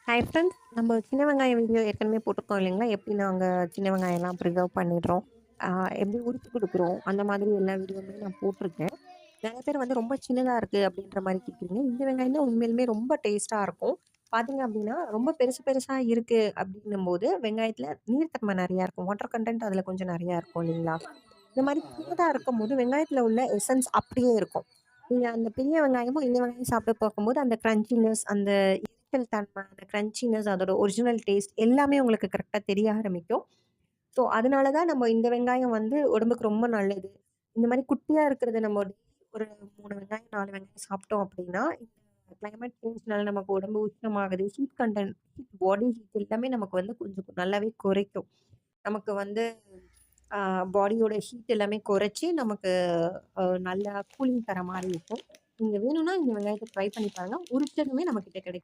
Hi friends. நம்ம சின்ன வெங்காயம் வீடியோ ஏற்கனவே போட்டிருக்கோம் இல்லைங்களா? எப்படி நாங்க சின்ன வெங்காயம்லாம் ப்ரிசர்வ் பண்ணிடுறோம். எப்படி உரிச்சு குடுக்குறோம். அந்த மாதிரி எல்லா வீடியோவுமே நான் போட்டிருக்கேன். நெறைய பேர் வந்து ரொம்ப சின்னதா இருக்கு அப்படின்ற மாரி கேட்குறீங்க. இந்த வெங்காயம் தான் உண்மையிலுமே ரொம்ப டேஸ்ட்டா இருக்கும். பார்த்தீங்க அப்படின்னா, ரொம்ப பெருசு பெருசா இருக்கு அப்படின்னும்போது, வெங்காயத்தில நீர்த்தன்மை நெறையா இருக்கும். வாட்டர் கன்டென்ட் அதில கொஞ்சம் நெறையா இருக்கும் இல்லைங்களா? இந்த மாரி சின்னதா இருக்கும்போது, வெங்காயத்தில உள்ள எசன்ஸ் அப்படியே இருக்கும். நீங்க அந்த பெரிய வெங்காயமும், இந்த வெங்காயம் சாப்பிட்டு பார்க்கும்போது, அந்த கிரன்ச்சினஸ், அந்த எரிச்சல் தன்மை, அந்த கிரன்ச்சினஸ், அதோட ஒரிஜினல் டேஸ்ட் எல்லாமே உங்களுக்கு கரெக்ட்டா தெரிய ஆரம்பிக்கும். ஸோ, அதனால தான் நம்ம இந்த வெங்காயம் வந்து உடம்புக்கு ரொம்ப நல்லது. இந்த மாரி குட்டியா இருக்கிறத நம்ம டெய்லி ஒரு 3 வெங்காயம், 4 வெங்காயம் சாப்பிட்டோம் அப்படின்னா, இந்த கிளைமேட் சேஞ்ச்னால நமக்கு உடம்பு உஷ்ணமாகுது. ஹீட் கன்டென்ட் பாடி ஹீட் எல்லாமே நமக்கு வந்து கொஞ்சம் நல்லாவே குறைக்கும். நமக்கு வந்து பாடியோட ஹீட் எல்லாமே குறைச்சு, நமக்கு நல்லா கூலிங் தர மாரி இருக்கும். நீங்க வேணும்னா இந்த வெங்காயத்த ட்ரை பண்ணி பாருங்க. உரிச்சதுமே நம்ம கிட்ட கிடைக்கும்.